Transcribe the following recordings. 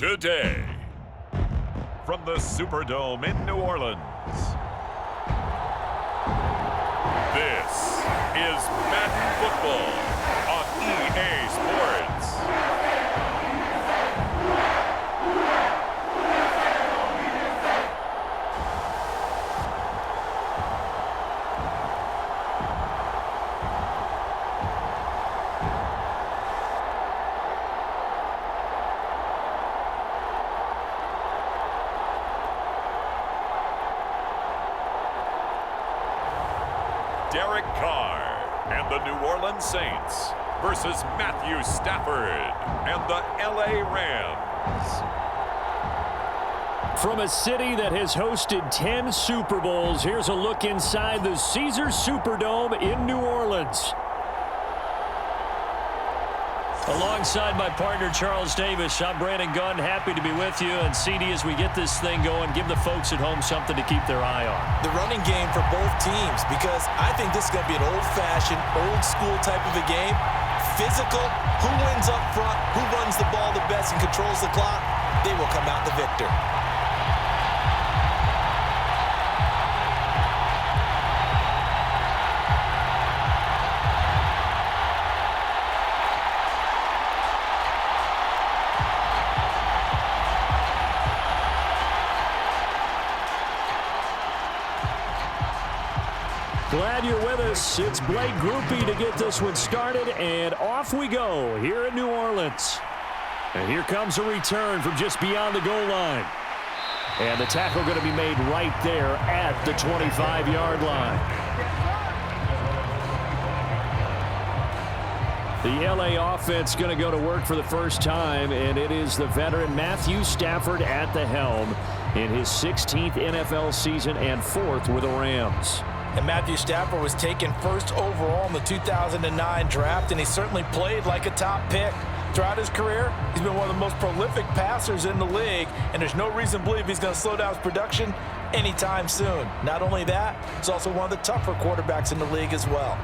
Today, from the Superdome in New Orleans, this is Madden Football on EA Sports. Carr and the New Orleans Saints versus Matthew Stafford and the LA Rams. From a city that has hosted 10 Super Bowls, here's a look inside the Caesars Superdome in New Orleans. Alongside my partner, Charles Davis, I'm Brandon Gunn, happy to be with you. And CD, as we get this thing going, give the folks at home something to keep their eye on. The running game for both teams, because I think this is going to be an old-fashioned, old-school type of a game. Physical, who wins up front, who runs the ball the best and controls the clock, they will come out the victor. Glad you're with us. It's Blake Groupie to get this one started, and off we go here in New Orleans. And here comes a return from just beyond the goal line. And the tackle going to be made right there at the 25-yard line. The LA offense going to go to work for the first time, and it is the veteran Matthew Stafford at the helm in his 16th NFL season and 4th with the Rams. And Matthew Stafford was taken first overall in the 2009 draft, and he certainly played like a top pick. Throughout his career, he's been one of the most prolific passers in the league, and there's no reason to believe he's going to slow down his production anytime soon. Not only that, he's also one of the tougher quarterbacks in the league as well.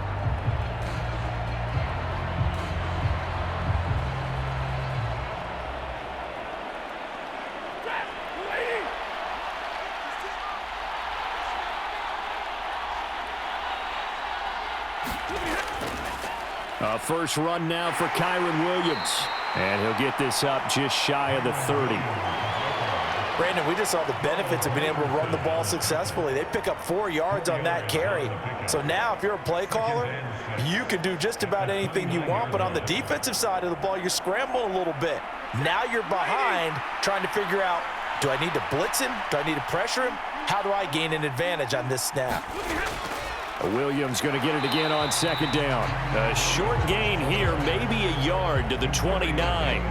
First run now for Kyren Williams. And he'll get this up just shy of the 30. Brandon, we just saw the benefits of being able to run the ball successfully. They pick up 4 yards on that carry. So now if you're a play caller, you can do just about anything you want. But on the defensive side of the ball, you're scrambling a little bit. Now you're behind trying to figure out, do I need to blitz him? Do I need to pressure him? How do I gain an advantage on this snap? Williams going to get it again on second down. A short gain here, maybe a yard to the 29.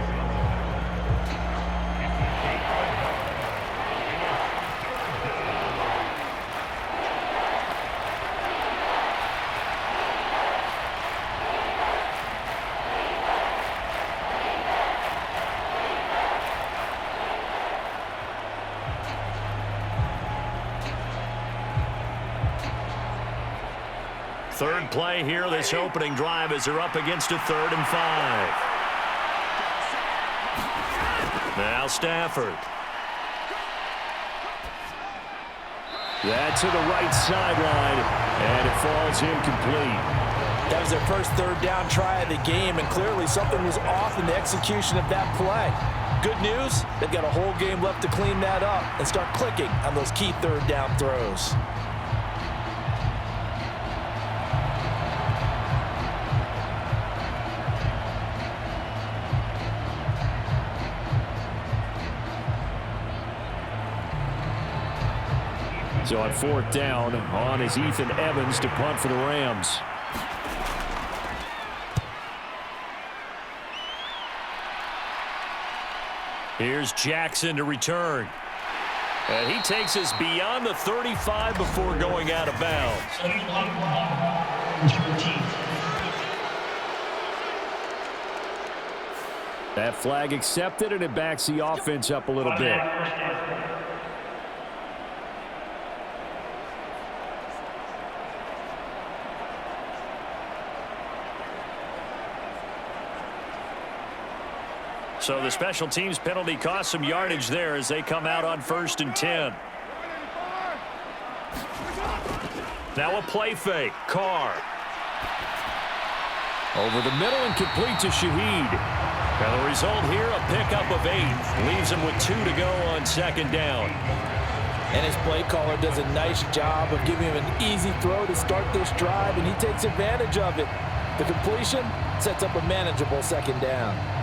Third play here, this opening drive as they're up against a 3rd and 5. Now Stafford. That to the right sideline, and it falls incomplete. That was their first 3rd down try of the game, and clearly something was off in the execution of that play. Good news, they've got a whole game left to clean that up and start clicking on those key 3rd down throws. So on 4th down, on is Ethan Evans to punt for the Rams. Here's Jackson to return. And he takes us beyond the 35 before going out of bounds. That flag accepted, and it backs the offense up a little bit. So the special teams penalty cost some yardage there as they come out on 1st and 10. Now a play fake. Carr. Over the middle and complete to Shaheed. And the result here, a pickup of 8. Leaves him with 2 to go on 2nd down. And his play caller does a nice job of giving him an easy throw to start this drive, and he takes advantage of it. The completion sets up a manageable 2nd down.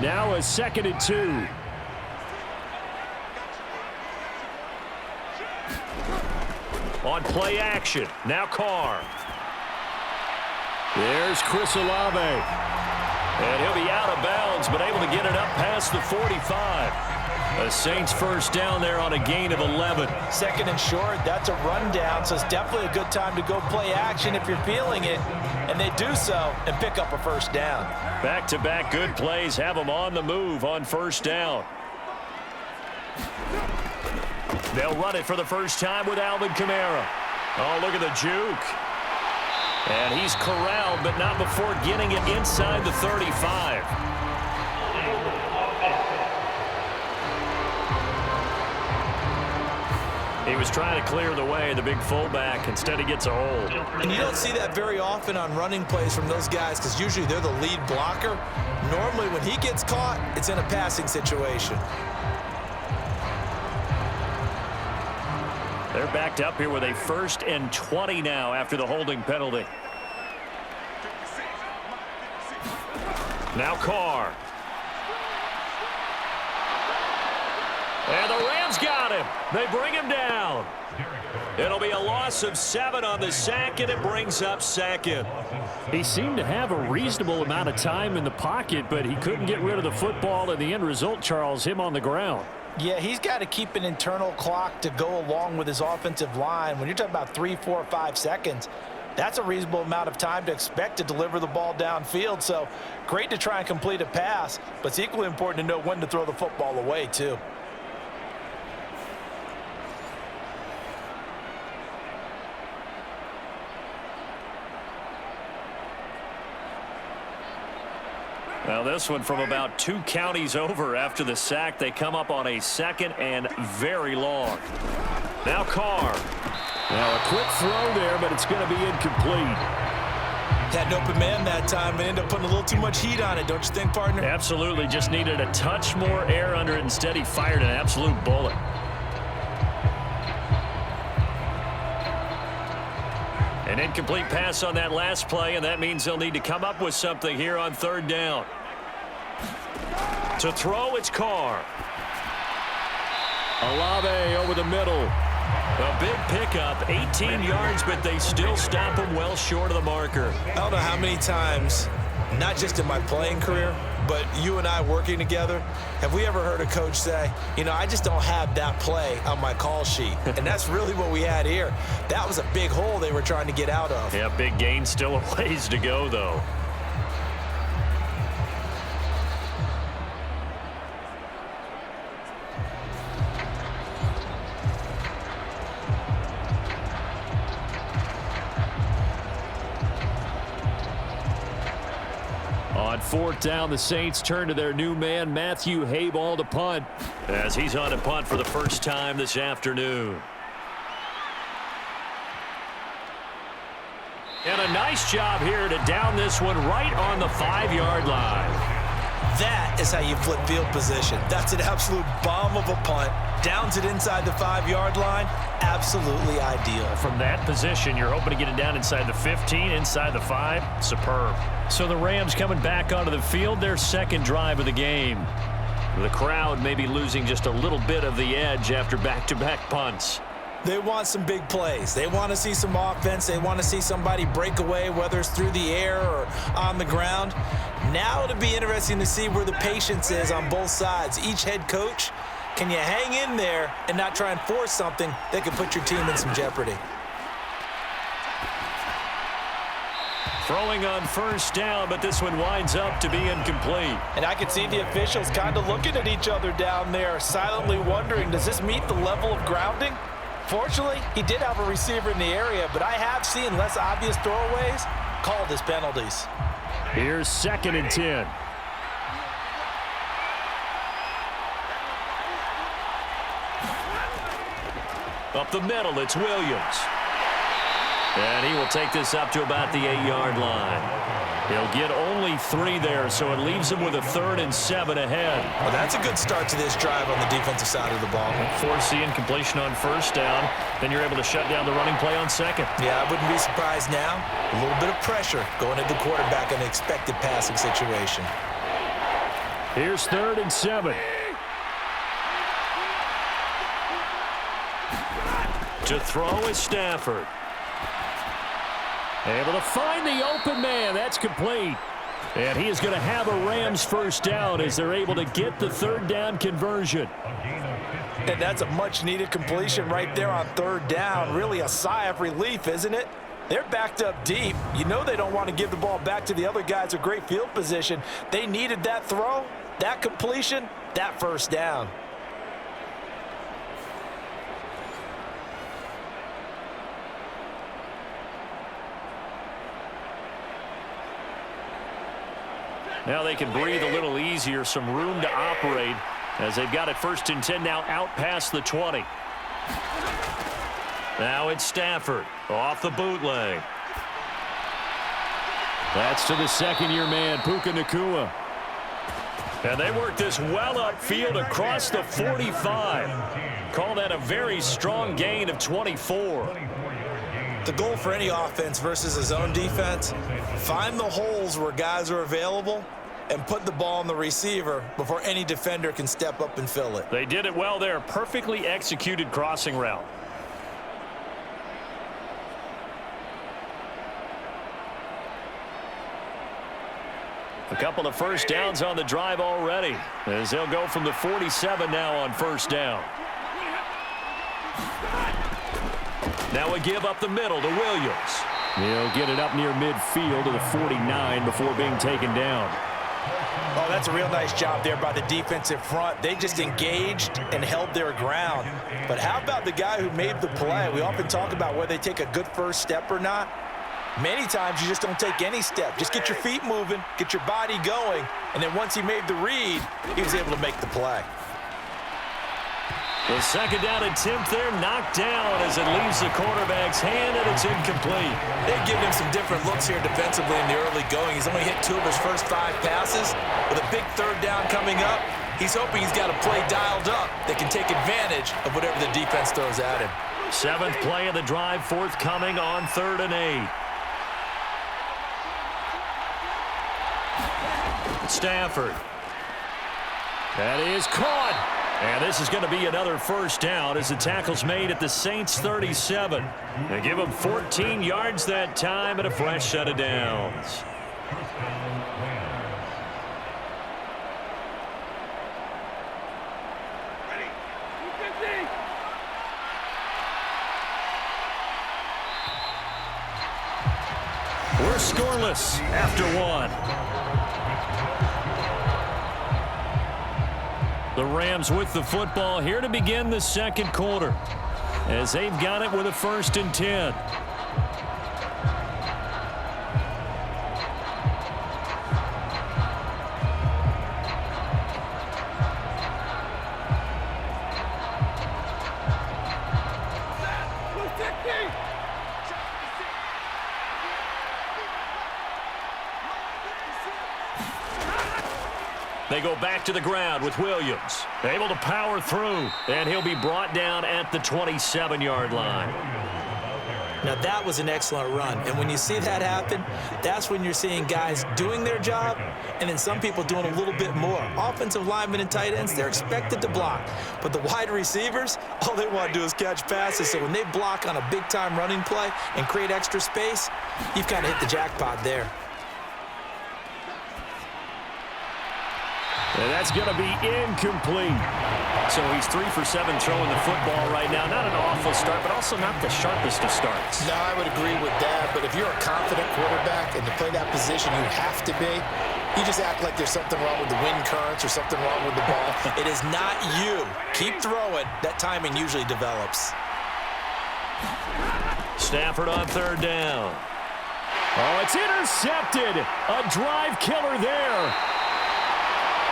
Now a 2nd and 2. On play action. Now Carr. There's Chris Olave. And he'll be out of bounds, but able to get it up past the 45. A Saints first down there on a gain of 11. 2nd and short, that's a rundown, so it's definitely a good time to go play action if you're feeling it. And they do so and pick up a 1st down. Back-to-back good plays have them on the move on 1st down. They'll run it for the first time with Alvin Kamara. Oh, look at the juke. And he's corralled, but not before getting it inside the 35. He was trying to clear the way, the big fullback. Instead, he gets a hold. And you don't see that very often on running plays from those guys because usually they're the lead blocker. Normally, when he gets caught, it's in a passing situation. They're backed up here with a 1st and 20 now after the holding penalty. Now Carr. And the Rams got him. They bring him down. It'll be a loss of 7 on the sack, and it brings up 2nd. He seemed to have a reasonable amount of time in the pocket, but he couldn't get rid of the football, and the end result, Charles, him on the ground. Yeah, he's got to keep an internal clock to go along with his offensive line. When you're talking about 3, 4, 5 seconds, that's a reasonable amount of time to expect to deliver the ball downfield. So great to try and complete a pass, but it's equally important to know when to throw the football away, too. Well, this one from about 2 counties over after the sack. They come up on a 2nd and very long. Now Carr. Now a quick throw there, but it's going to be incomplete. Had an open man that time and ended up putting a little too much heat on it, don't you think, partner? Absolutely. Just needed a touch more air under it. Instead, he fired an absolute bullet. An incomplete pass on that last play, and that means they'll need to come up with something here on 3rd down. To throw, it's Carr. Olave over the middle. A big pickup, 18 yards, but they still stop him well short of the marker. I don't know how many times, not just in my playing career, but you and I working together, have we ever heard a coach say, you know, I just don't have that play on my call sheet. And that's really what we had here. That was a big hole they were trying to get out of. Yeah, big gain, still a ways to go, though. On 4th down, the Saints turn to their new man, Matthew Hayball, to punt, as he's on a punt for the first time this afternoon. And a nice job here to down this one right on the 5-yard line. That is how you flip field position. That's an absolute bomb of a punt. Downs it inside the 5-yard line. Absolutely ideal. From that position, you're hoping to get it down inside the 15, inside the 5. Superb. So the Rams coming back onto the field, their 2nd drive of the game. The crowd may be losing just a little bit of the edge after back-to-back punts. They want some big plays. They want to see some offense. They want to see somebody break away, whether it's through the air or on the ground. Now it'll be interesting to see where the patience is on both sides. Each head coach, can you hang in there and not try and force something that could put your team in some jeopardy? Throwing on 1st down, but this one winds up to be incomplete. And I can see the officials kind of looking at each other down there, silently wondering, does this meet the level of grounding? Fortunately, he did have a receiver in the area, but I have seen less obvious throwaways called as penalties. Here's 2nd and 10. Up the middle, it's Williams. And he will take this up to about the 8-yard line. He'll get only 3 there, so it leaves him with a 3rd and 7 ahead. Well, that's a good start to this drive on the defensive side of the ball. Force the incompletion on 1st down. Then you're able to shut down the running play on 2nd. Yeah, I wouldn't be surprised now. A little bit of pressure going at the quarterback in an expected passing situation. Here's 3rd and 7. To throw is Stafford. Able to find the open man. That's complete. And he is going to have a Rams 1st down as they're able to get the 3rd down conversion. And that's a much-needed completion right there on 3rd down. Really a sigh of relief, isn't it? They're backed up deep. You know they don't want to give the ball back to the other guys. A great field position. They needed that throw, that completion, that 1st down. Now they can breathe a little easier, some room to operate as they've got it 1st and 10 now out past the 20. Now it's Stafford off the bootleg. That's to the 2nd-year man, Puka Nacua. And they work this well upfield across the 45. Call that a very strong gain of 24. The goal for any offense versus his own defense, find the holes where guys are available and put the ball on the receiver before any defender can step up and fill it. They did it well there. Perfectly executed crossing route. A couple of 1st downs on the drive already as they'll go from the 47 now on 1st down. Now a give up the middle to Williams. He'll get it up near midfield to the 49 before being taken down. Oh, that's a real nice job there by the defensive front. They just engaged and held their ground. But how about the guy who made the play? We often talk about whether they take a good 1st step or not. Many times you just don't take any step. Just get your feet moving, get your body going, and then once he made the read, he was able to make the play. The 2nd down attempt there knocked down as it leaves the quarterback's hand, and it's incomplete. They've given him some different looks here defensively in the early going. He's only hit 2 of his first 5 passes. With a big 3rd down coming up, he's hoping he's got a play dialed up that can take advantage of whatever the defense throws at him. 7th play of the drive forthcoming on 3rd and 8. Stafford. That is caught. And this is going to be another 1st down as the tackle's made at the Saints 37. They give them 14 yards that time and a fresh set of downs. We're scoreless after 1. The Rams with the football here to begin the 2nd quarter as they've got it with a 1st and 10. They go back to the ground with Williams. Able to power through, and he'll be brought down at the 27-yard line. Now, that was an excellent run. And when you see that happen, that's when you're seeing guys doing their job and then some people doing a little bit more. Offensive linemen and tight ends, they're expected to block. But the wide receivers, all they want to do is catch passes. So when they block on a big-time running play and create extra space, you've kind of hit the jackpot there. And that's going to be incomplete. So he's 3 for 7 throwing the football right now. Not an awful start, but also not the sharpest of starts. No, I would agree with that. But if you're a confident quarterback and to play that position, you have to be. You just act like there's something wrong with the wind currents or something wrong with the ball. It is not you. Keep throwing. That timing usually develops. Stafford on third down. Oh, it's intercepted. A drive killer there.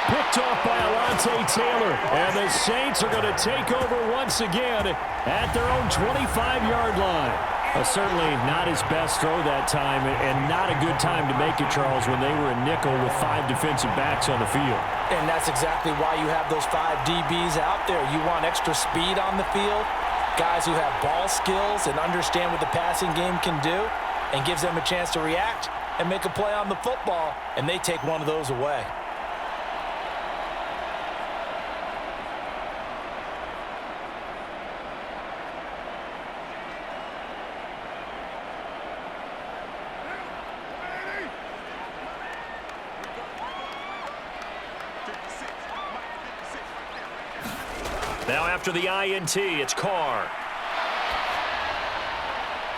Picked off by Alontae Taylor. And the Saints are going to take over once again at their own 25-yard line. Certainly not his best throw that time, and not a good time to make it, Charles, when they were in nickel with 5 defensive backs on the field. And that's exactly why you have those 5 DBs out there. You want extra speed on the field, guys who have ball skills and understand what the passing game can do, and gives them a chance to react and make a play on the football, and they take one of those away. Now after the INT, it's Carr.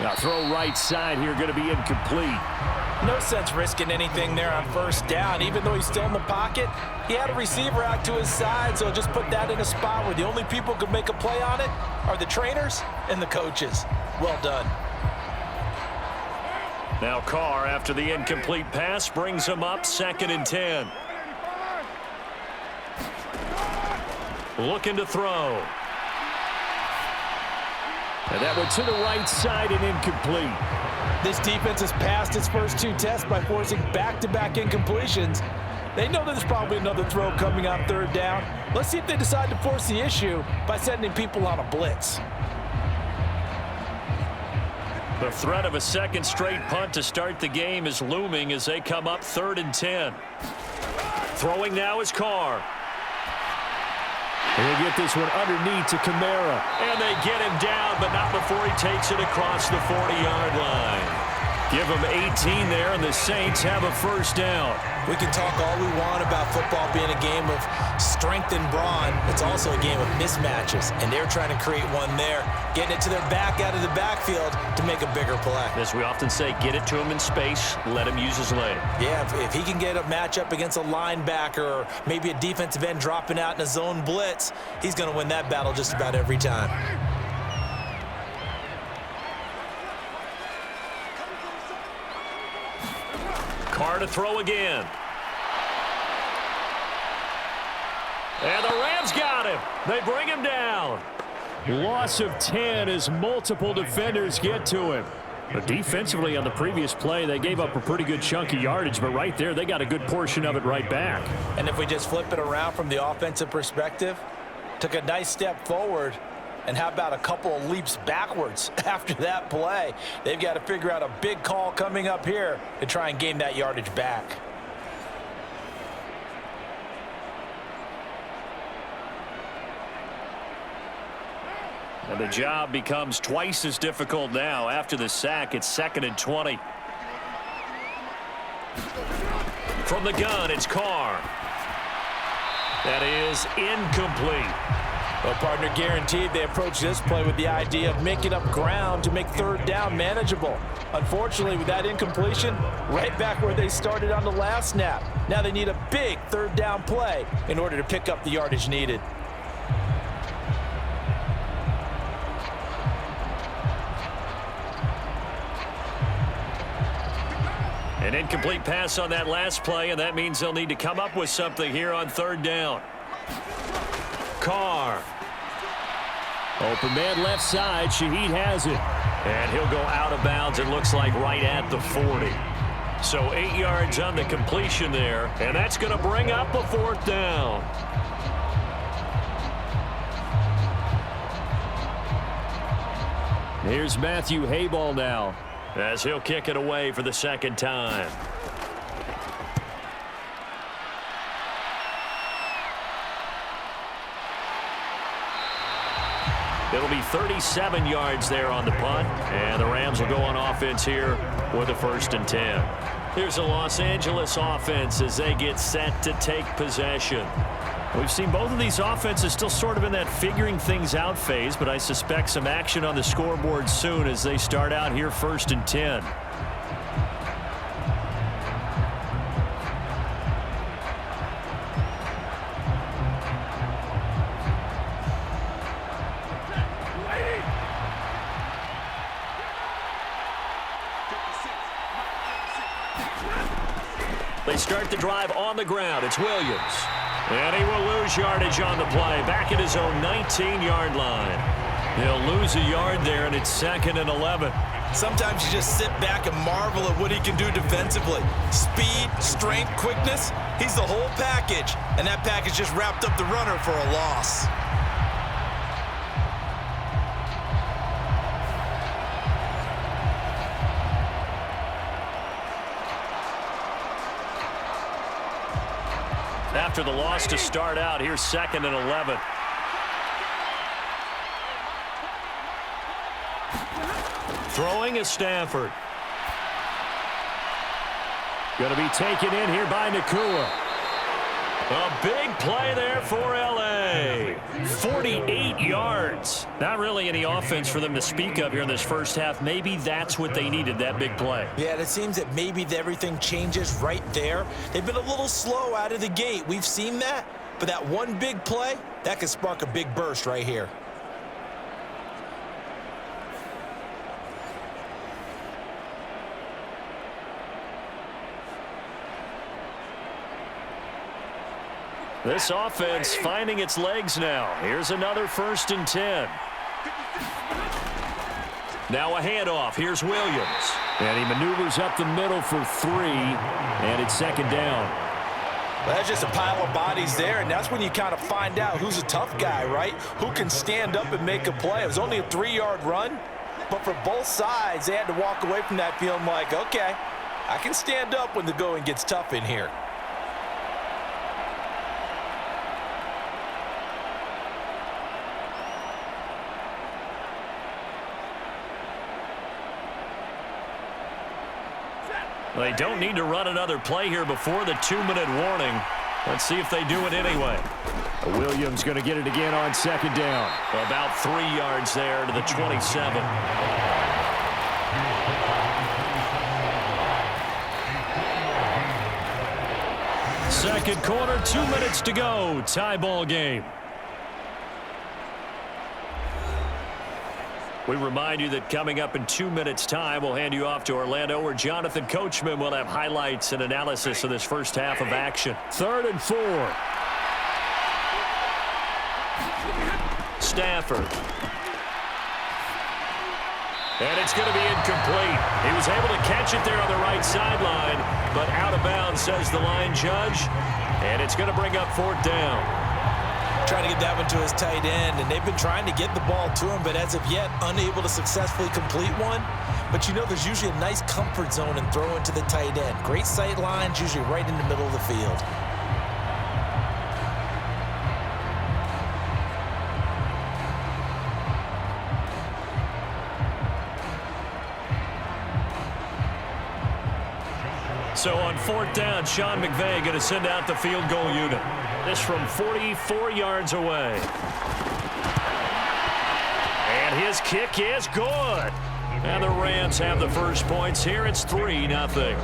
Now throw right side here, going to be incomplete. No sense risking anything there on first down. Even though he's still in the pocket, he had a receiver out to his side, so just put that in a spot where the only people who can make a play on it are the trainers and the coaches. Well done. Now Carr, after the incomplete pass, brings him up 2nd and 10. Looking to throw. And that went to the right side and incomplete. This defense has passed its first 2 tests by forcing back-to-back incompletions. They know there's probably another throw coming on third down. Let's see if they decide to force the issue by sending people on a blitz. The threat of a second straight punt to start the game is looming as they come up 3rd and 10. Throwing now is Carr. He'll get this one underneath to Kamara. And they get him down, but not before he takes it across the 40-yard line. Give him 18 there, and the Saints have a first down. We can talk all we want about football being a game of strength and brawn. It's also a game of mismatches, and they're trying to create one there, getting it to their back out of the backfield to make a bigger play. As we often say, get it to him in space, let him use his leg. Yeah, if he can get a matchup against a linebacker or maybe a defensive end dropping out in a zone blitz, he's going to win that battle just about every time. Carr to throw again. And the Rams got him. They bring him down. Loss of 10 as multiple defenders get to him. But defensively on the previous play, they gave up a pretty good chunk of yardage, but right there, they got a good portion of it right back. And if we just flip it around from the offensive perspective, took a nice step forward, and how about a couple of leaps backwards after that play? They've got to figure out a big call coming up here to try and gain that yardage back. And the job becomes twice as difficult now after the sack. It's 2nd and 20. From the gun, it's Carr. That is incomplete. Well, partner, guaranteed they approach this play with the idea of making up ground to make third down manageable. Unfortunately, with that incompletion, right back where they started on the last snap. Now they need a big third down play in order to pick up the yardage needed. An incomplete pass on that last play, and that means they'll need to come up with something here on third down. Carr. Open man left side. Shaheed has it. And he'll go out of bounds, it looks like, right at the 40. So 8 yards on the completion there, and that's going to bring up a 4th down. Here's Matthew Hayball now, as he'll kick it away for the 2nd time. It'll be 37 yards there on the punt, and the Rams will go on offense here with a 1st and 10. Here's the Los Angeles offense as they get set to take possession. We've seen both of these offenses still sort of in that figuring things out phase, but I suspect some action on the scoreboard soon as they start out here 1st and 10. They start the drive on the ground. It's Williams. And he will lose yardage on the play. Back at his own 19-yard line. He'll lose a yard there, and it's 2nd and 11. Sometimes you just sit back and marvel at what he can do defensively. Speed, strength, quickness. He's the whole package. And that package just wrapped up the runner for a loss. After the loss to start out, here's 2nd and 11. Throwing is Stafford. Going to be taken in here by Nacua. A big play there for L.A. 48 yards. Not really any offense for them to speak of here in this first half. Maybe that's what they needed, that big play. Yeah, it seems that maybe everything changes right there. They've been a little slow out of the gate. We've seen that. But that one big play, that could spark a big burst right here. This offense finding its legs now. Here's another 1st and 10. Now a handoff. Here's Williams. And he maneuvers up the middle for 3. And it's 2nd down. Well, that's just a pile of bodies there, and that's when you kind of find out who's a tough guy, right? Who can stand up and make a play. It was only a 3-yard run, but for both sides, they had to walk away from that feeling like, okay, I can stand up when the going gets tough in here. They don't need to run another play here before the 2-minute warning. Let's see if they do it anyway. Williams going to get it again on 2nd down. About 3 yards there to the 27. Second quarter, 2 minutes to go. Tie ball game. We remind you that coming up in 2 minutes' time, we'll hand you off to Orlando, where Jonathan Coachman will have highlights and analysis of this first half of action. 3rd and 4. Stafford. And it's going to be incomplete. He was able to catch it there on the right sideline, but out of bounds, says the line judge. And it's going to bring up 4th down. Trying to get that one to his tight end, and they've been trying to get the ball to him, but as of yet, unable to successfully complete one. But you know, there's usually a nice comfort zone in throwing to the tight end. Great sight lines, usually right in the middle of the field. So on 4th down, Sean McVay going to send out the field goal unit. This from 44 yards away. And his kick is good. And the Rams have the first points here. It's 3-0.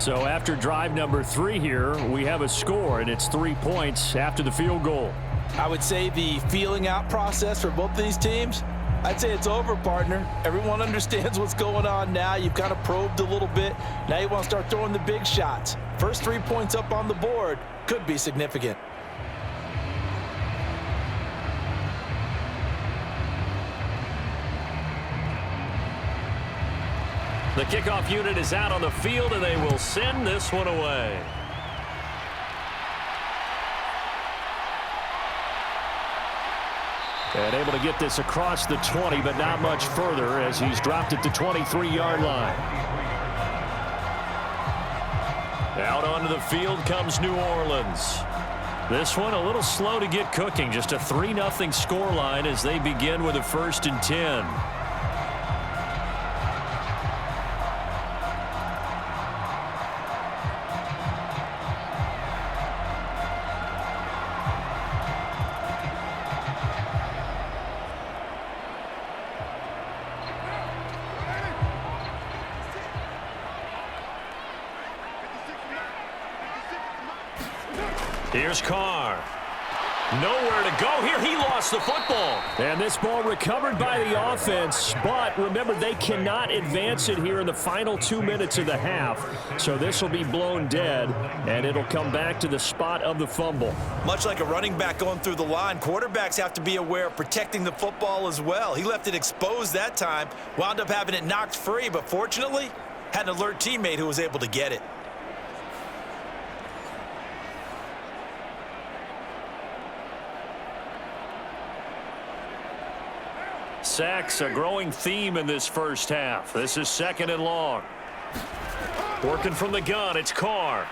So after drive number 3 here, we have a score, and it's 3 points after the field goal. I would say the feeling out process for both these teams, I'd say it's over, partner. Everyone understands what's going on now. You've kind of probed a little bit. Now you want to start throwing the big shots. First 3 points up on the board could be significant. The kickoff unit is out on the field, and they will send this one away. And able to get this across the 20, but not much further as he's dropped at the 23-yard line. Out onto the field comes New Orleans. This one a little slow to get cooking. Just a 3-0 scoreline as they begin with a 1st and 10. Here's Carr. Nowhere to go here. He lost the football. And this ball recovered by the offense. But remember, they cannot advance it here in the final 2 minutes of the half. So this will be blown dead, and it'll come back to the spot of the fumble. Much like a running back going through the line, quarterbacks have to be aware of protecting the football as well. He left it exposed that time, wound up having it knocked free, but fortunately, had an alert teammate who was able to get it. Sacks, a growing theme in this first half. This is 2nd and long. Working from the gun, it's Carr.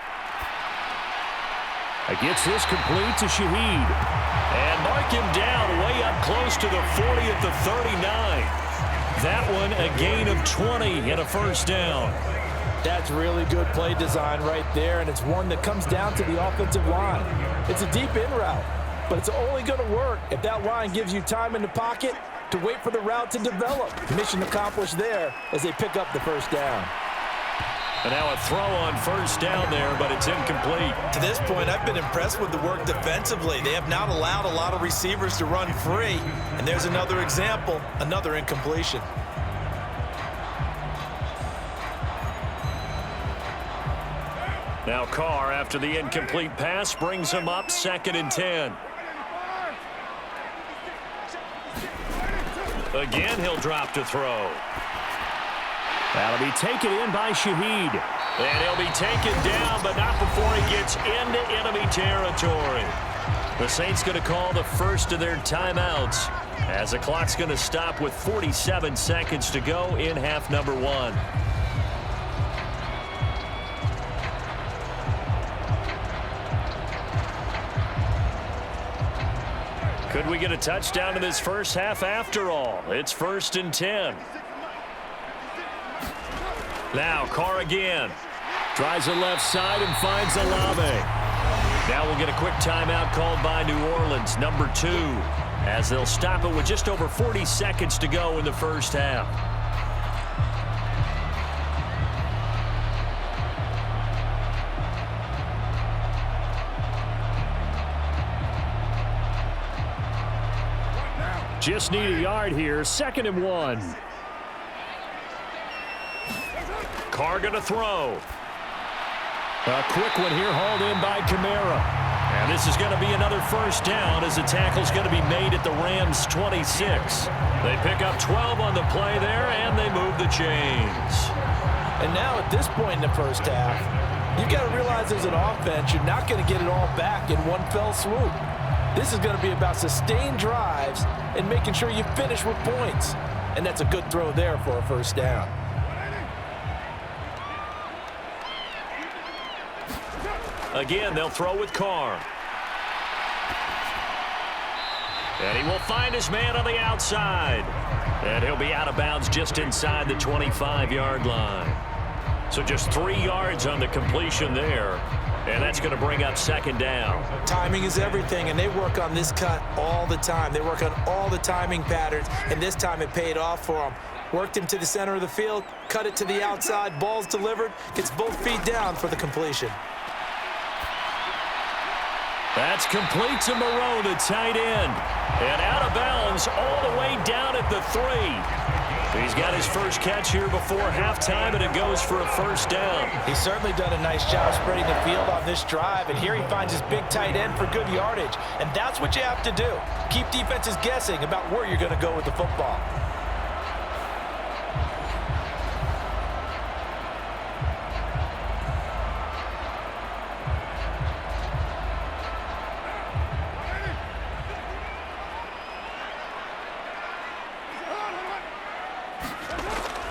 Gets this complete to Shaheed. And mark him down way up close to the 40 at the 39. That one a gain of 20 and a first down. That's really good play design right there, and it's one that comes down to the offensive line. It's a deep in route, but it's only going to work if that line gives you time in the pocket to wait for the route to develop. Mission accomplished there as they pick up the first down. And now a throw on first down there, but it's incomplete. To this point, I've been impressed with the work defensively. They have not allowed a lot of receivers to run free. And there's another example, another incompletion. Now Carr, after the incomplete pass, brings him up 2nd and 10. Again, he'll drop to throw. That'll be taken in by Shaheed. And he'll be taken down, but not before he gets into enemy territory. The Saints going to call the first of their timeouts as the clock's going to stop with 47 seconds to go in half number 1. Could we get a touchdown in this first half after all? It's 1st and 10. Now Carr again. Tries the left side and finds Alvin. Now we'll get a quick timeout called by New Orleans, number 2, as they'll stop it with just over 40 seconds to go in the first half. Just need a yard here. 2nd and 1. Carr going to throw. A quick one here hauled in by Kamara. And this is going to be another first down as the tackle's going to be made at the Rams' 26. They pick up 12 on the play there, and they move the chains. And now at this point in the first half, you've got to realize as an offense, you're not going to get it all back in one fell swoop. This is going to be about sustained drives and making sure you finish with points. And that's a good throw there for a first down. Again, they'll throw with Carr. And he will find his man on the outside. And he'll be out of bounds just inside the 25-yard line. So just 3 yards on the completion there. And that's going to bring up 2nd down. Timing is everything, and they work on this cut all the time. They work on all the timing patterns, and this time it paid off for them. Worked him to the center of the field, cut it to the outside, ball's delivered, gets both feet down for the completion. That's complete to Moreau, the tight end. And out of bounds all the way down at the 3. He's got his first catch here before halftime, and it goes for a first down. He's certainly done a nice job spreading the field on this drive, and here he finds his big tight end for good yardage. And that's what you have to do. Keep defenses guessing about where you're going to go with the football.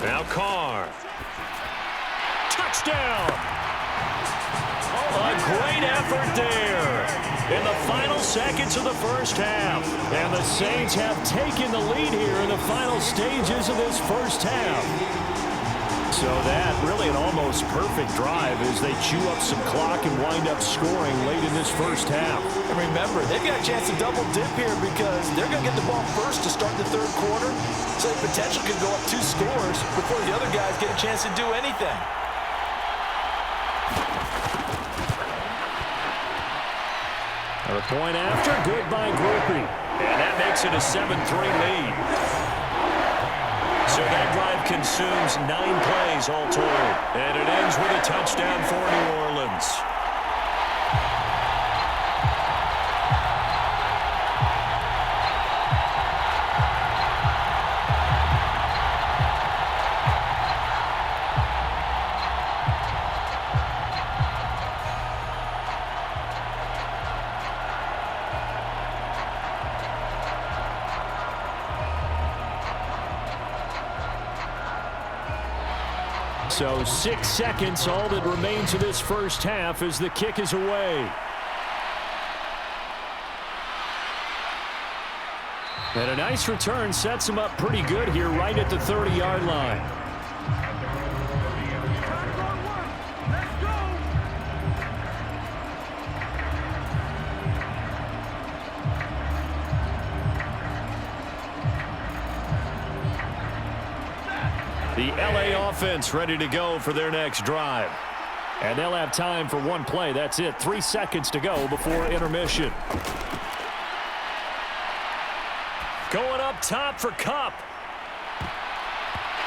Now Carr. Touchdown! A great effort there in the final seconds of the first half. And the Saints have taken the lead here in the final stages of this first half. So that really an almost perfect drive as they chew up some clock and wind up scoring late in this first half. And remember, they've got a chance to double dip here because they're going to get the ball first to start the third quarter. So the potential could go up 2 scores before the other guys get a chance to do anything. The point after, good by Groupie. And that makes it a 7-3 lead. So that drive consumes 9 plays all told. And it ends with a touchdown for New Orleans. So 6 seconds, all that remains of this first half as the kick is away. And a nice return sets him up pretty good here right at the 30-yard line. The LA offense ready to go for their next drive. And they'll have time for one play. That's it. 3 seconds to go before intermission. Going up top for Kupp.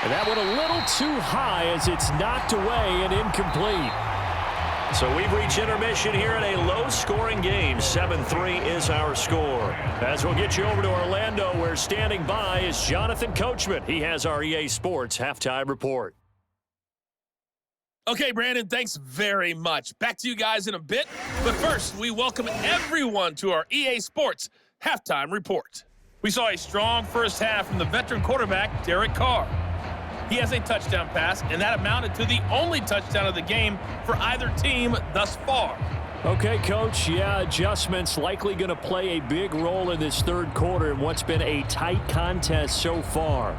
And that one a little too high as it's knocked away and incomplete. So we've reached intermission here in a low-scoring game. 7-3 is our score. As we'll get you over to Orlando, where standing by is Jonathan Coachman. He has our EA Sports halftime report. Okay, Brandon, thanks very much. Back to you guys in a bit. But first, we welcome everyone to our EA Sports halftime report. We saw a strong first half from the veteran quarterback, Derek Carr. He has a touchdown pass, and that amounted to the only touchdown of the game for either team thus far. Okay, Coach. Yeah, adjustments likely going to play a big role in this third quarter in what's been a tight contest so far.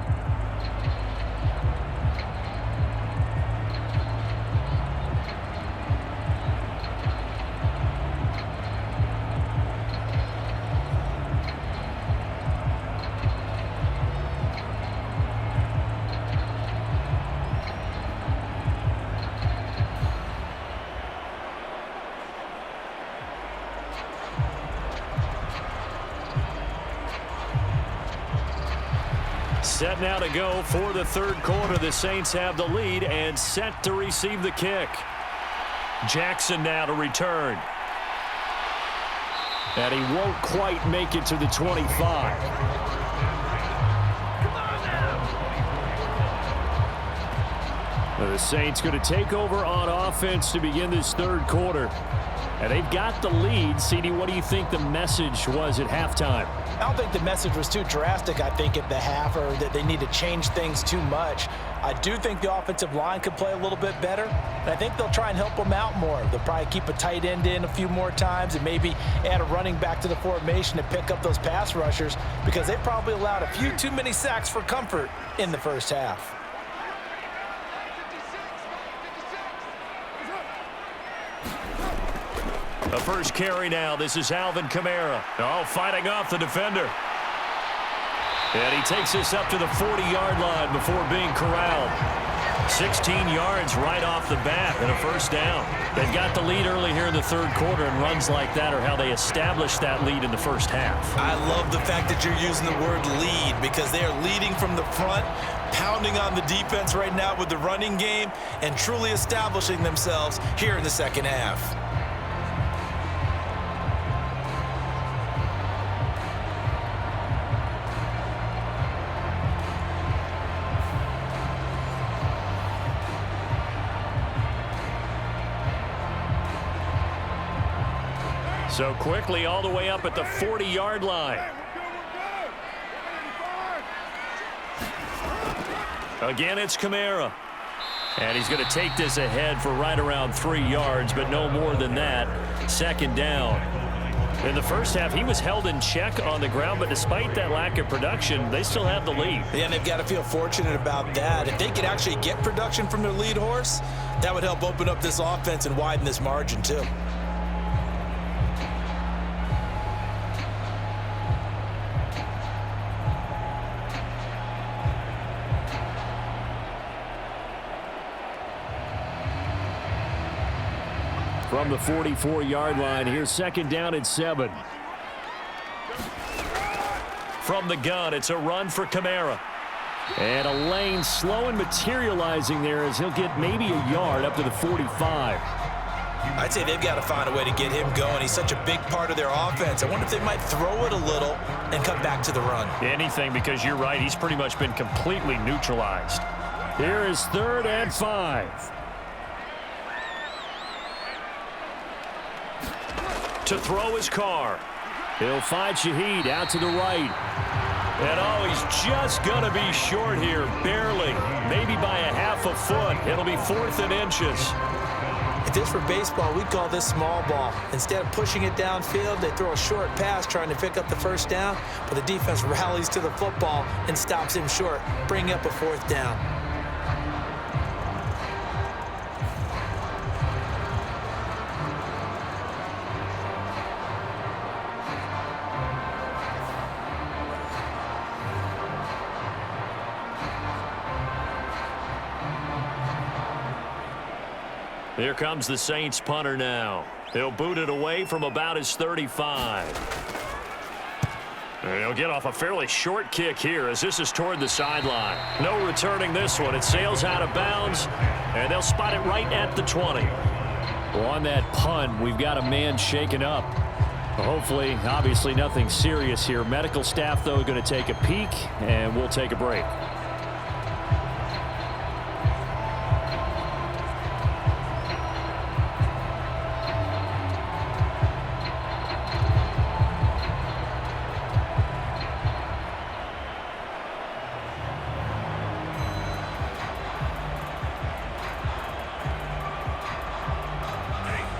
Set now to go for the third quarter. The Saints have the lead and set to receive the kick. Jackson now to return. And he won't quite make it to the 25. The Saints going to take over on offense to begin this third quarter. And they've got the lead. CD, what do you think the message was at halftime? I don't think the message was too drastic, I think, at the half, or that they need to change things too much. I do think the offensive line could play a little bit better, and I think they'll try and help them out more. They'll probably keep a tight end in a few more times and maybe add a running back to the formation to pick up those pass rushers, because they probably allowed a few too many sacks for comfort in the first half. The first carry now. This is Alvin Kamara. Oh, fighting off the defender. And he takes this up to the 40-yard line before being corralled. 16 yards right off the bat and a first down. They've got the lead early here in the third quarter, and runs like that are how they established that lead in the first half. I love the fact that you're using the word lead, because they are leading from the front, pounding on the defense right now with the running game, and truly establishing themselves here in the second half. So quickly all the way up at the 40-yard line. Again, it's Kamara. And he's going to take this ahead for right around 3 yards, but no more than that. Second down. In the first half, he was held in check on the ground, but despite that lack of production, they still have the lead. Yeah, and they've got to feel fortunate about that. If they could actually get production from their lead horse, that would help open up this offense and widen this margin too. from the 44-yard line. Here's second down and 7. From the gun, it's a run for Kamara. And a lane slow and materializing there as he'll get maybe a yard up to the 45. I'd say they've got to find a way to get him going. He's such a big part of their offense. I wonder if they might throw it a little and come back to the run. Anything, because you're right. He's pretty much been completely neutralized. Here is 3rd and 5. To throw is Carr. He'll find Shaheed out to the right. And oh, he's just going to be short here, barely. Maybe by a half a foot. It'll be 4th and inches. If this were baseball, we'd call this small ball. Instead of pushing it downfield, they throw a short pass trying to pick up the 1st down, but the defense rallies to the football and stops him short, bringing up a 4th down. Here comes the Saints punter now. He'll boot it away from about his 35. And he'll get off a fairly short kick here as this is toward the sideline. No returning this one. It sails out of bounds, and they'll spot it right at the 20. Well, on that punt, we've got a man shaken up. Hopefully, obviously nothing serious here. Medical staff, though, going to take a peek, and we'll take a break.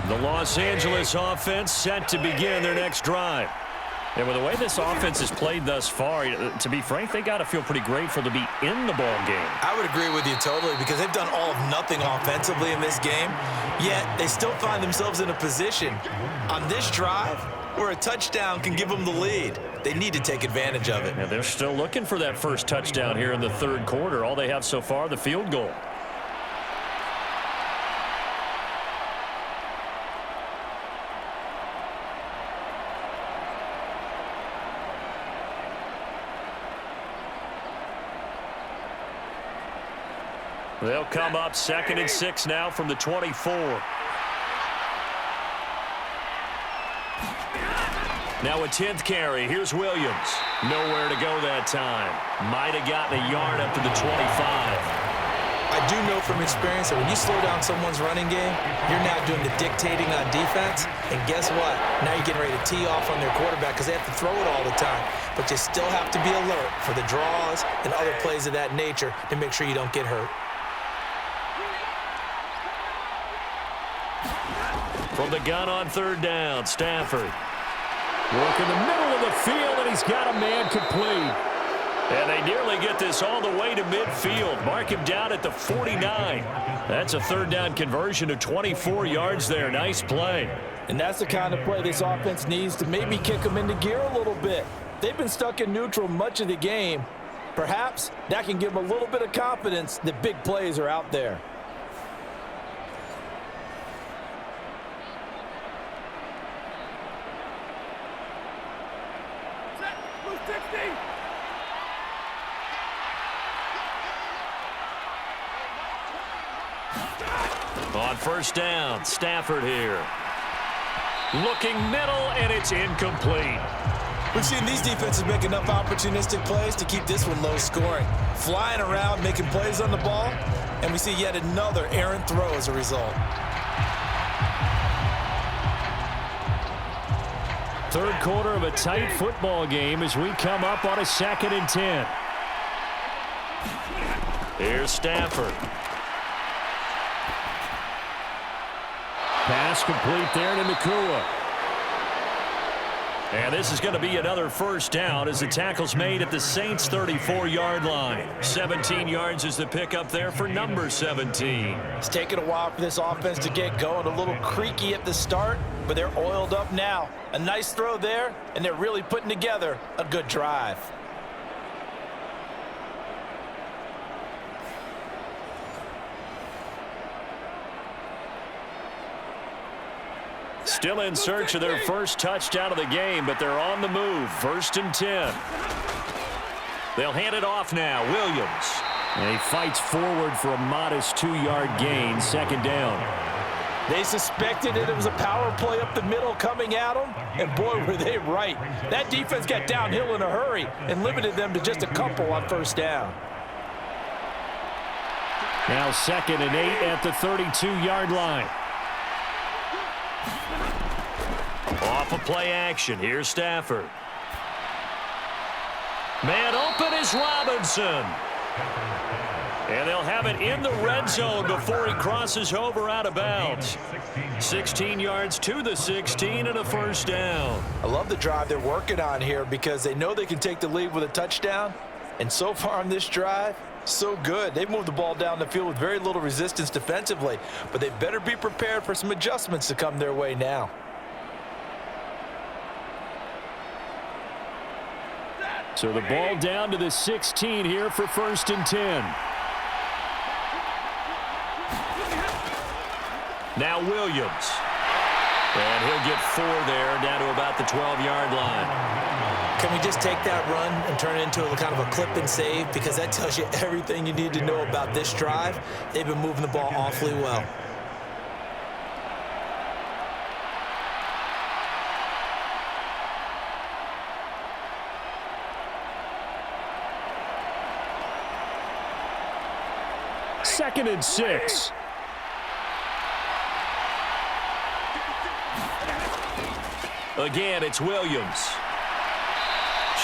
The Los Angeles offense set to begin their next drive. And with the way this offense has played thus far, to be frank, they got to feel pretty grateful to be in the ball game. I would agree with you totally because they've done all of nothing offensively in this game, yet they still find themselves in a position on this drive where a touchdown can give them the lead. They need to take advantage of it. And they're still looking for that first touchdown here in the 3rd quarter. All they have so far, the field goal. They'll come up 2nd and 6 now from the 24. Now a 10th carry. Here's Williams. Nowhere to go that time. Might have gotten a yard up to the 25. I do know from experience that when you slow down someone's running game, you're now doing the dictating on defense. And guess what? Now you're getting ready to tee off on their quarterback because they have to throw it all the time. But you still have to be alert for the draws and other plays of that nature to make sure you don't get hurt. From the gun on 3rd down, Stafford. Work in the middle of the field, and he's got a man complete. And they nearly get this all the way to midfield. Mark him down at the 49. That's a 3rd down conversion of 24 yards there. Nice play. And that's the kind of play this offense needs to maybe kick them into gear a little bit. They've been stuck in neutral much of the game. Perhaps that can give them a little bit of confidence that big plays are out there. On 1st down, Stafford here. Looking middle, and it's incomplete. We've seen these defenses make enough opportunistic plays to keep this one low scoring. Flying around, making plays on the ball, and we see yet another errant throw as a result. 3rd quarter of a tight football game as we come up on a 2nd and 10. Here's Stafford. Pass complete there to Nacua. And this is going to be another 1st down as the tackle's made at the Saints' 34-yard line. 17 yards is the pickup there for number 17. It's taken a while for this offense to get going. A little creaky at the start, but they're oiled up now. A nice throw there, and they're really putting together a good drive. Still in search of their first touchdown of the game, but they're on the move. 1st and 10. They'll hand it off now. Williams. And he fights forward for a modest 2-yard gain. 2nd down. They suspected it was a power play up the middle coming at them, and boy, were they right. That defense got downhill in a hurry and limited them to just a couple on 1st down. Now 2nd and 8 at the 32-yard line. Off of play action. Here's Stafford. Man open is Robinson. And they'll have it in the red zone before he crosses over out of bounds. 16 yards to the 16 and a 1st down. I love the drive they're working on here because they know they can take the lead with a touchdown. And so far on this drive, so good. They've moved the ball down the field with very little resistance defensively. But they better be prepared for some adjustments to come their way now. So the ball down to the 16 here for 1st and 10. Now Williams. And he'll get 4 there, down to about the 12-yard line. Can we just take that run and turn it into a kind of a clip and save? Because that tells you everything you need to know about this drive. They've been moving the ball awfully well. Second and 6. Again, it's Williams.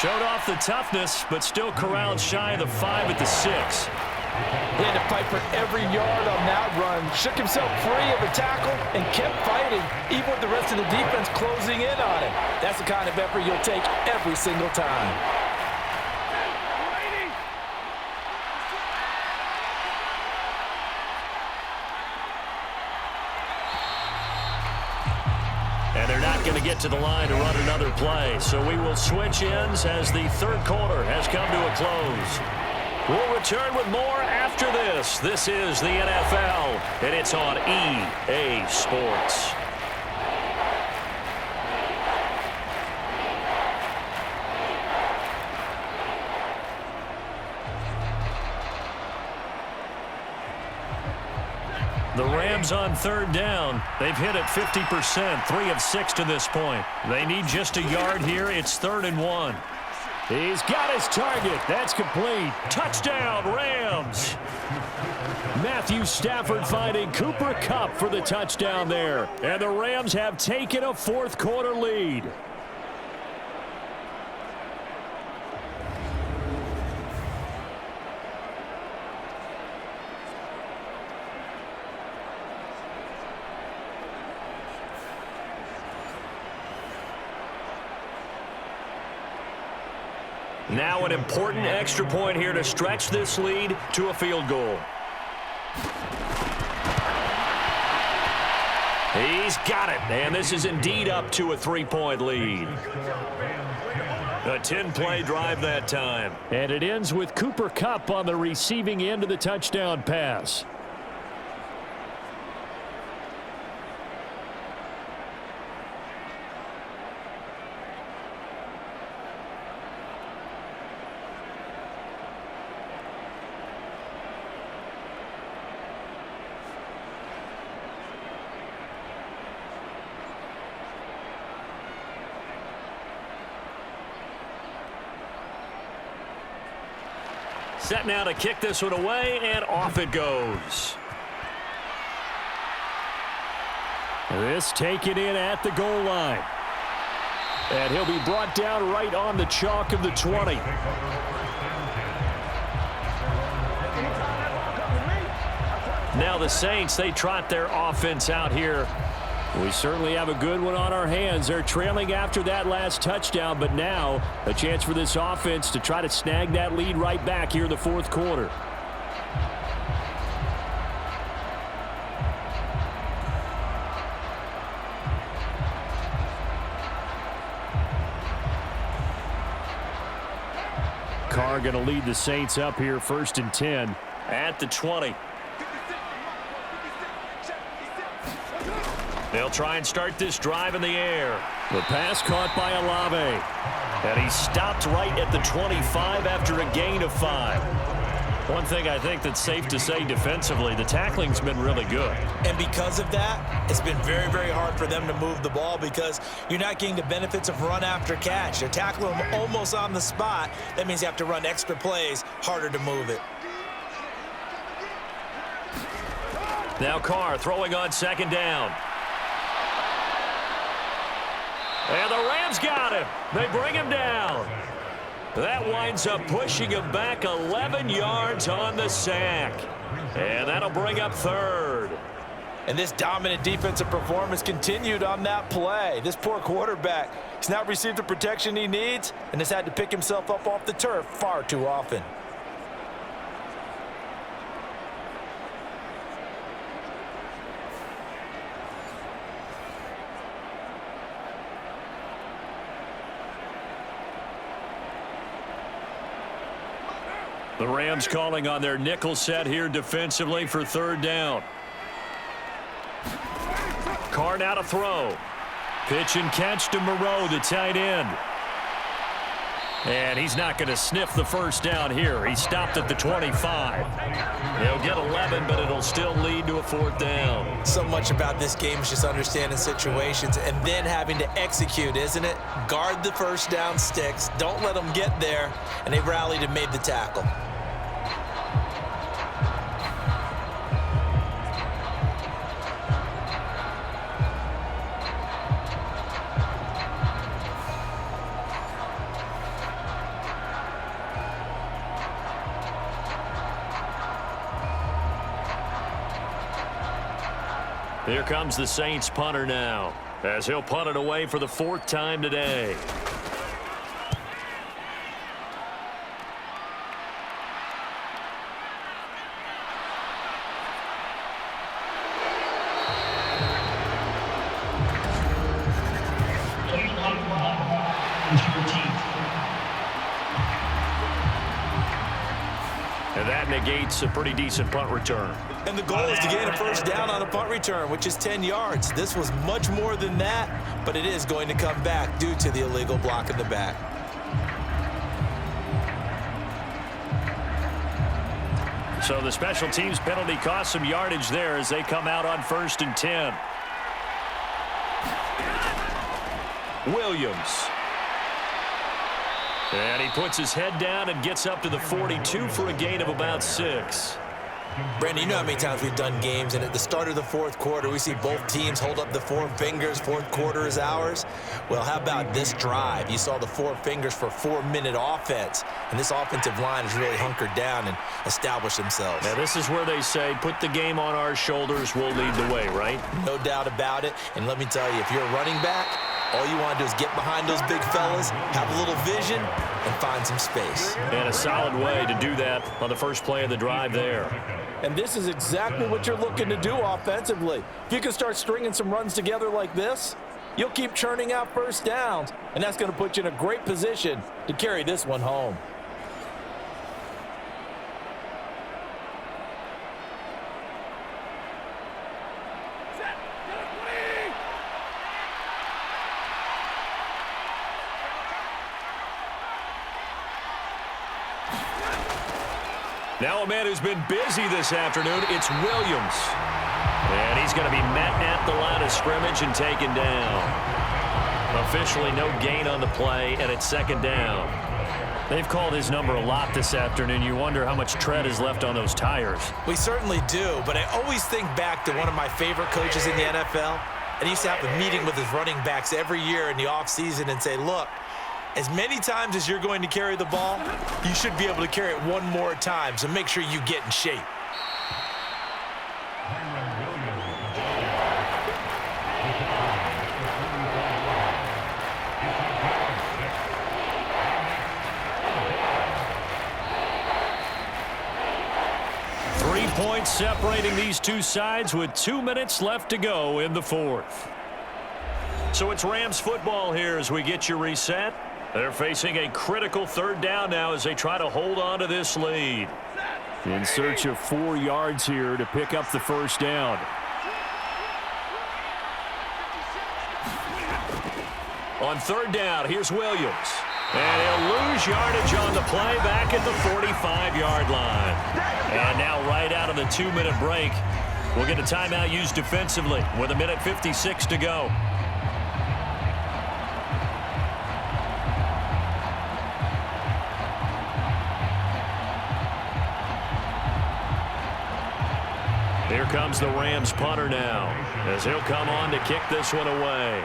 Showed off the toughness, but still corralled shy of the 5 at the 6. He had to fight for every yard on that run. Shook himself free of a tackle and kept fighting, even with the rest of the defense closing in on him. That's the kind of effort you'll take every single time. They're not going to get to the line to run another play, so we will switch ends as the 3rd quarter has come to a close. We'll return with more after this. This is the NFL, and it's on EA Sports. The Rams on 3rd down. They've hit it 50%, 3 of 6 to this point. They need just a yard here. It's 3rd and 1. He's got his target. That's complete. Touchdown, Rams. Matthew Stafford finding Cooper Kupp for the touchdown there. And the Rams have taken a 4th quarter lead. Now an important extra point here to stretch this lead to a field goal. He's got it, and this is indeed up to a 3-point lead. A 10-play drive that time. And it ends with Cooper Kupp on the receiving end of the touchdown pass. Set now to kick this one away, and off it goes. This taken in at the goal line. And he'll be brought down right on the chalk of the 20. Now the Saints, they trot their offense out here. We certainly have a good one on our hands. They're trailing after that last touchdown, but now a chance for this offense to try to snag that lead right back here in the 4th quarter. Carr going to lead the Saints up here 1st and 10 at the 20. They'll try and start this drive in the air. The pass caught by Olave. And he stopped right at the 25 after a gain of 5. One thing I think that's safe to say defensively, the tackling's been really good. And because of that, it's been very, very hard for them to move the ball because you're not getting the benefits of run after catch. They're tackling them almost on the spot. That means you have to run extra plays, harder to move it. Now Carr throwing on 2nd down. And the Rams got him. They bring him down. That winds up pushing him back 11 yards on the sack. And that'll bring up 3rd. And this dominant defensive performance continued on that play. This poor quarterback, he's not received the protection he needs and has had to pick himself up off the turf far too often. The Rams calling on their nickel set here defensively for 3rd down. Carr now to throw. Pitch and catch to Moreau, the tight end. And he's not going to sniff the 1st down here. He stopped at the 25. He'll get 11, but it'll still lead to a 4th down. So much about this game is just understanding situations and then having to execute, isn't it? Guard the 1st down sticks. Don't let them get there. And they rallied and made the tackle. Here comes the Saints punter now, as he'll punt it away for the 4th time today. And that negates a pretty decent punt return. And the goal is to gain a 1st down on a punt return, which is 10 yards. This was much more than that, but it is going to come back due to the illegal block in the back. So the special teams penalty cost some yardage there as they come out on 1st and 10. Williams. And he puts his head down and gets up to the 42 for a gain of about 6. Brandon, you know how many times we've done games, and at the start of the 4th quarter, we see both teams hold up the 4 fingers, 4th quarter is ours. Well, how about this drive? You saw the 4 fingers for 4-minute offense, and this offensive line has really hunkered down and established themselves. Now, this is where they say, put the game on our shoulders, we'll lead the way, right? No doubt about it, and let me tell you, if you're a running back, all you want to do is get behind those big fellas, have a little vision, and find some space. And a solid way to do that on the first play of the drive there. And this is exactly what you're looking to do offensively. If you can start stringing some runs together like this, you'll keep churning out 1st downs, and that's going to put you in a great position to carry this one home. Now a man who's been busy this afternoon, it's Williams. And he's going to be met at the line of scrimmage and taken down. Officially no gain on the play, and it's 2nd down. They've called his number a lot this afternoon. You wonder how much tread is left on those tires. We certainly do, but I always think back to one of my favorite coaches in the NFL. And he used to have a meeting with his running backs every year in the offseason and say, look, as many times as you're going to carry the ball, you should be able to carry it one more time, so make sure you get in shape. Points separating these two sides with 2 minutes left to go in the 4th. So it's Rams football here as we get you reset. They're facing a critical 3rd down now as they try to hold on to this lead. In search of 4 yards here to pick up the 1st down. On third down, here's Williams. And he'll lose yardage on the play back at the 45-yard line. And now right out of the 2-minute break, we'll get a timeout used defensively with 1:56 to go. Here comes the Rams punter now, as he'll come on to kick this one away.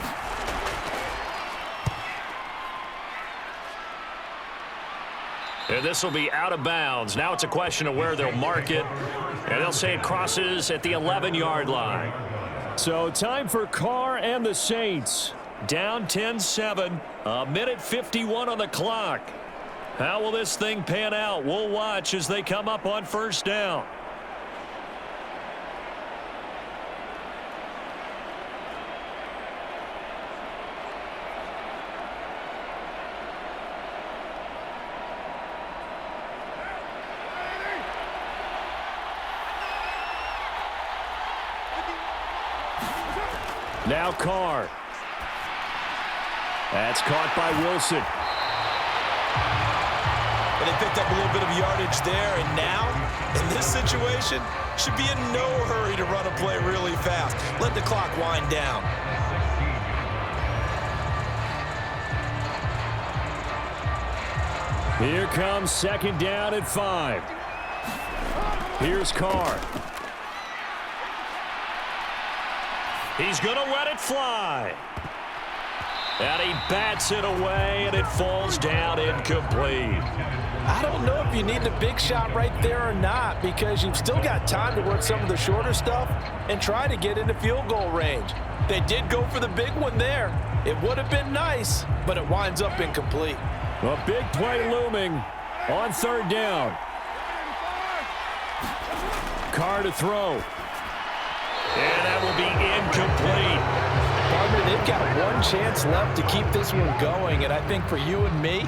And this will be out of bounds. Now it's a question of where they'll mark it. And they'll say it crosses at the 11-yard line. So time for Carr and the Saints. Down 10-7, 1:51 on the clock. How will this thing pan out? We'll watch as they come up on first down. Now Carr. That's caught by Wilson. And they picked up a little bit of yardage there, and now, in this situation, should be in no hurry to run a play really fast. Let the clock wind down. Here comes second down at 5. Here's Carr. He's going to let it fly. And he bats it away, and it falls down incomplete. I don't know if you need the big shot right there or not, because you've still got time to work some of the shorter stuff and try to get into field goal range. They did go for the big one there. It would have been nice, but it winds up incomplete. A big play looming on third down. Carr to throw. And that will be incomplete. Partner, they've got one chance left to keep this one going, and I think for you and me,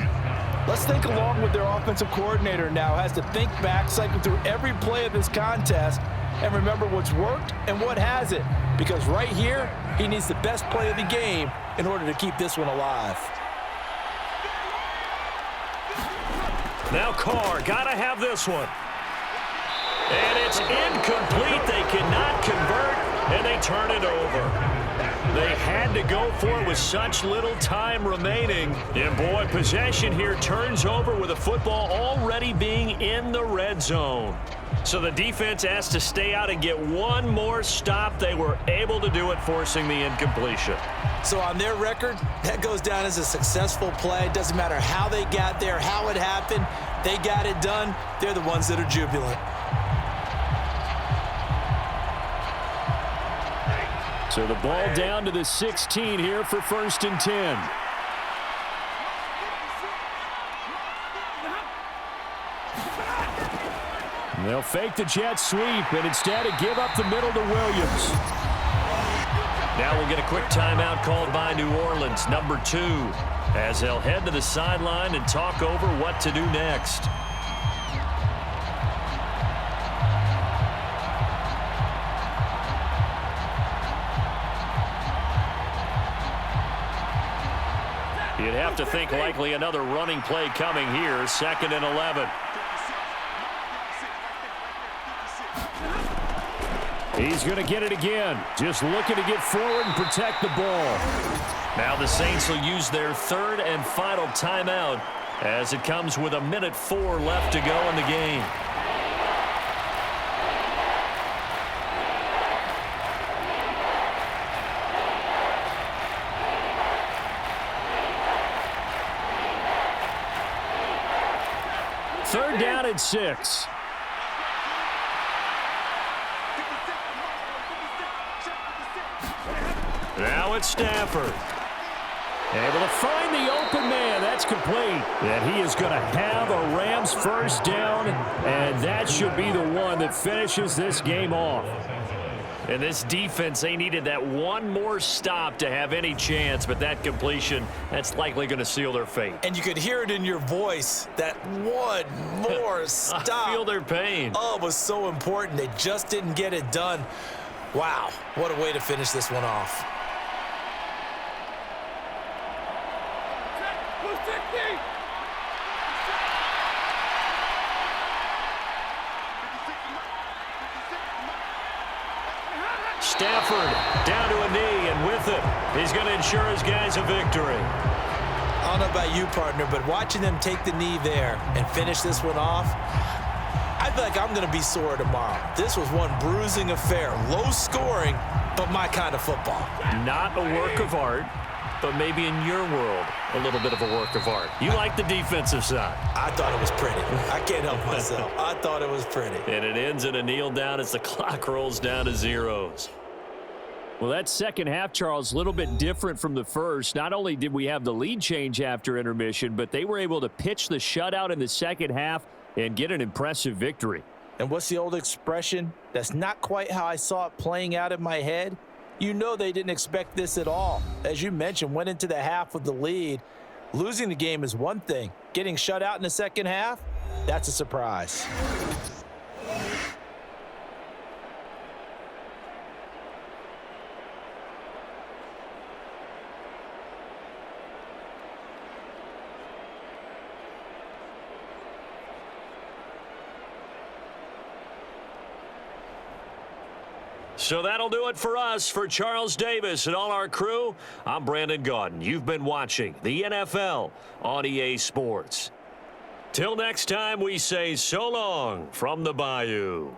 let's think along with their offensive coordinator now. Has to think back, cycle through every play of this contest, and remember what's worked and what hasn't. Because right here, he needs the best play of the game in order to keep this one alive. Now Carr, got to have this one. And it's incomplete. They cannot convert, and they turn it over. They had to go for it with such little time remaining. And, boy, possession here turns over with the football already being in the red zone. So the defense has to stay out and get one more stop. They were able to do it, forcing the incompletion. So on their record, that goes down as a successful play. Doesn't matter how they got there, how it happened. They got it done. They're the ones that are jubilant. So the ball down to the 16 here for 1st and 10. They'll fake the jet sweep and instead give up the middle to Williams. Now we'll get a quick timeout called by New Orleans, number 2, as they'll head to the sideline and talk over what to do next. You'd have to think likely another running play coming here, 2nd and 11. He's going to get it again. Just looking to get forward and protect the ball. Now the Saints will use their 3rd and final timeout as it comes with 1:04 left to go in the game. Third down and 6. Now it's Stafford. Able to find the open man. That's complete. And he is going to have a Rams first down, and that should be the one that finishes this game off. And this defense, they needed that one more stop to have any chance, but that completion, that's likely going to seal their fate. And you could hear it in your voice, that one more stop. I feel their pain. Oh, it was so important. They just didn't get it done. Wow, what a way to finish this one off. Stafford down to a knee, and with it, he's going to ensure his guys a victory. I don't know about you, partner, but watching them take the knee there and finish this one off, I feel like I'm going to be sore tomorrow. This was one bruising affair. Low scoring, but my kind of football. Not a work of art, but maybe in your world, a little bit of a work of art. You like the defensive side. I thought it was pretty. I can't help myself. I thought it was pretty. And it ends in a kneel down as the clock rolls down to zeros. Well, that second half, Charles, a little bit different from the first. Not only did we have the lead change after intermission, but they were able to pitch the shutout in the second half and get an impressive victory. And what's the old expression? That's not quite how I saw it playing out in my head. You know they didn't expect this at all. As you mentioned, went into the half with the lead. Losing the game is one thing. Getting shut out in the second half, that's a surprise. So that'll do it for us. For Charles Davis and all our crew, I'm Brandon Gaudin. You've been watching the NFL on EA Sports. Till next time, we say so long from the Bayou.